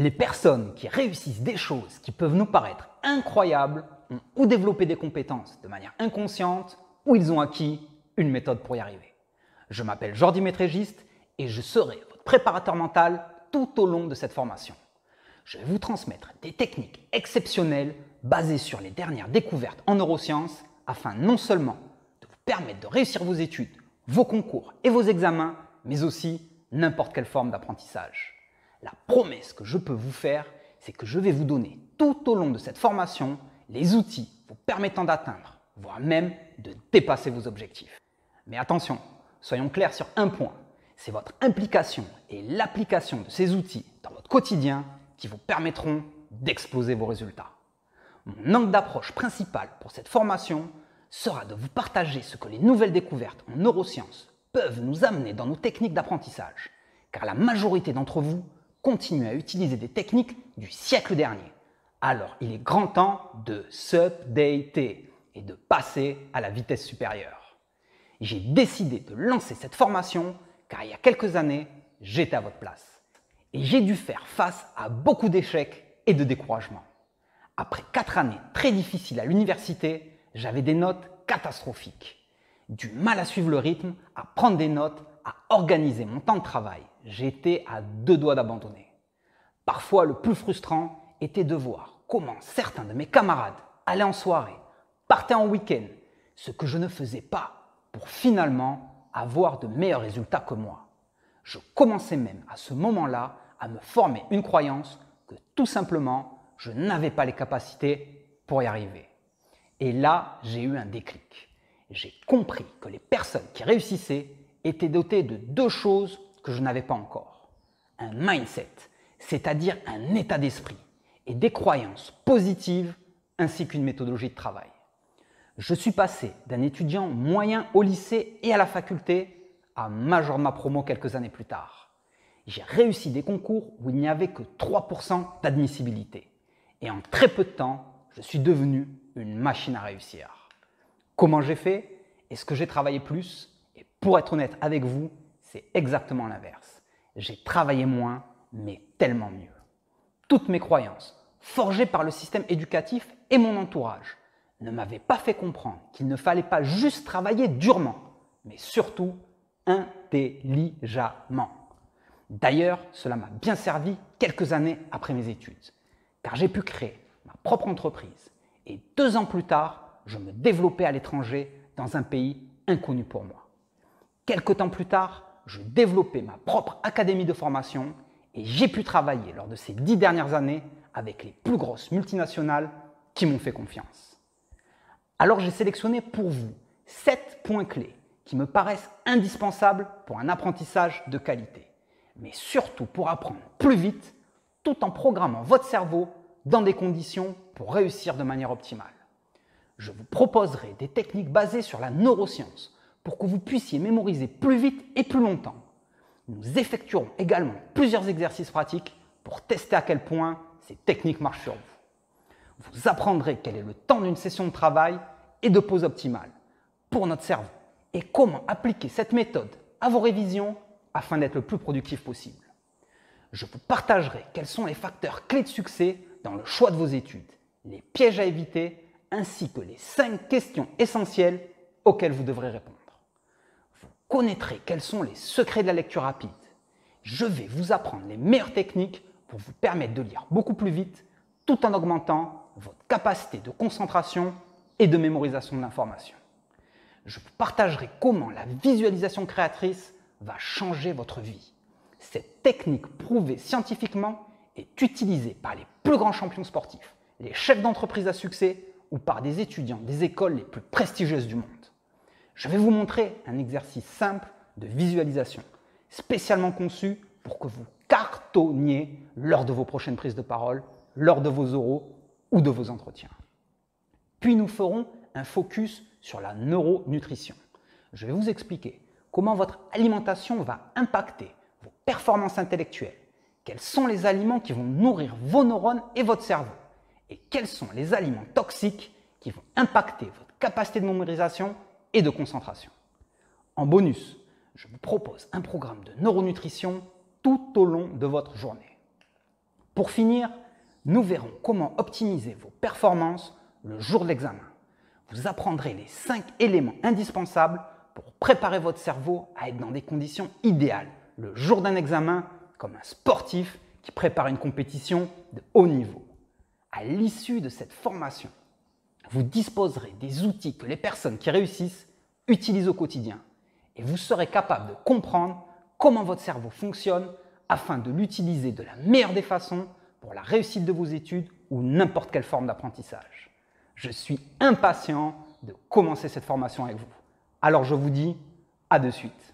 Les personnes qui réussissent des choses qui peuvent nous paraître incroyables ont ou développé des compétences de manière inconsciente ou ils ont acquis une méthode pour y arriver. Je m'appelle Jordi Maîtrégiste et je serai votre préparateur mental tout au long de cette formation. Je vais vous transmettre des techniques exceptionnelles basées sur les dernières découvertes en neurosciences afin non seulement de vous permettre de réussir vos études, vos concours et vos examens, mais aussi n'importe quelle forme d'apprentissage. La promesse que je peux vous faire, c'est que je vais vous donner tout au long de cette formation les outils vous permettant d'atteindre, voire même de dépasser vos objectifs. Mais attention, soyons clairs sur un point, c'est votre implication et l'application de ces outils dans votre quotidien qui vous permettront d'exploser vos résultats. Mon angle d'approche principal pour cette formation sera de vous partager ce que les nouvelles découvertes en neurosciences peuvent nous amener dans nos techniques d'apprentissage, car la majorité d'entre vous continuent à utiliser des techniques du siècle dernier. Alors, il est grand temps de s'updater et de passer à la vitesse supérieure. J'ai décidé de lancer cette formation car il y a quelques années, j'étais à votre place. Et j'ai dû faire face à beaucoup d'échecs et de découragement. Après 4 années très difficiles à l'université, j'avais des notes catastrophiques. Du mal à suivre le rythme, à prendre des notes, à organiser mon temps de travail. J'étais à 2 doigts d'abandonner. Parfois, le plus frustrant était de voir comment certains de mes camarades allaient en soirée, partaient en week-end, ce que je ne faisais pas pour finalement avoir de meilleurs résultats que moi. Je commençais même à ce moment-là à me former une croyance que tout simplement, je n'avais pas les capacités pour y arriver. Et là, j'ai eu un déclic. J'ai compris que les personnes qui réussissaient étaient dotées de 2 choses que je n'avais pas encore. Un mindset, c'est-à-dire un état d'esprit, et des croyances positives ainsi qu'une méthodologie de travail. Je suis passé d'un étudiant moyen au lycée et à la faculté à major de ma promo quelques années plus tard. J'ai réussi des concours où il n'y avait que 3% d'admissibilité. Et en très peu de temps, je suis devenu une machine à réussir. Comment j'ai fait? Est-ce que j'ai travaillé plus? Et pour être honnête avec vous, c'est exactement l'inverse. J'ai travaillé moins, mais tellement mieux. Toutes mes croyances, forgées par le système éducatif et mon entourage, ne m'avaient pas fait comprendre qu'il ne fallait pas juste travailler durement, mais surtout intelligemment. D'ailleurs, cela m'a bien servi quelques années après mes études, car j'ai pu créer ma propre entreprise et 2 ans plus tard, je me développais à l'étranger dans un pays inconnu pour moi. Quelque temps plus tard, je développais ma propre académie de formation et j'ai pu travailler lors de ces 10 dernières années avec les plus grosses multinationales qui m'ont fait confiance. Alors j'ai sélectionné pour vous 7 points clés qui me paraissent indispensables pour un apprentissage de qualité, mais surtout pour apprendre plus vite tout en programmant votre cerveau dans des conditions pour réussir de manière optimale. Je vous proposerai des techniques basées sur la neuroscience pour que vous puissiez mémoriser plus vite et plus longtemps. Nous effectuerons également plusieurs exercices pratiques pour tester à quel point ces techniques marchent sur vous. Vous apprendrez quel est le temps d'une session de travail et de pause optimale pour notre cerveau et comment appliquer cette méthode à vos révisions afin d'être le plus productif possible. Je vous partagerai quels sont les facteurs clés de succès dans le choix de vos études, les pièges à éviter ainsi que les 5 questions essentielles auxquelles vous devrez répondre. Vous connaîtrez quels sont les secrets de la lecture rapide. Je vais vous apprendre les meilleures techniques pour vous permettre de lire beaucoup plus vite tout en augmentant votre capacité de concentration et de mémorisation de l'information. Je vous partagerai comment la visualisation créatrice va changer votre vie. Cette technique prouvée scientifiquement est utilisée par les plus grands champions sportifs, les chefs d'entreprise à succès ou par des étudiants des écoles les plus prestigieuses du monde. Je vais vous montrer un exercice simple de visualisation, spécialement conçu pour que vous cartonniez lors de vos prochaines prises de parole, lors de vos oraux ou de vos entretiens. Puis nous ferons un focus sur la neuronutrition. Je vais vous expliquer comment votre alimentation va impacter vos performances intellectuelles, quels sont les aliments qui vont nourrir vos neurones et votre cerveau, et quels sont les aliments toxiques qui vont impacter votre capacité de mémorisation et de concentration. En bonus, je vous propose un programme de neuronutrition tout au long de votre journée. Pour finir, nous verrons comment optimiser vos performances le jour de l'examen. Vous apprendrez les 5 éléments indispensables pour préparer votre cerveau à être dans des conditions idéales le jour d'un examen, comme un sportif qui prépare une compétition de haut niveau. À l'issue de cette formation, vous disposerez des outils que les personnes qui réussissent utilisent au quotidien et vous serez capable de comprendre comment votre cerveau fonctionne afin de l'utiliser de la meilleure des façons pour la réussite de vos études ou n'importe quelle forme d'apprentissage. Je suis impatient de commencer cette formation avec vous. Alors je vous dis à de suite.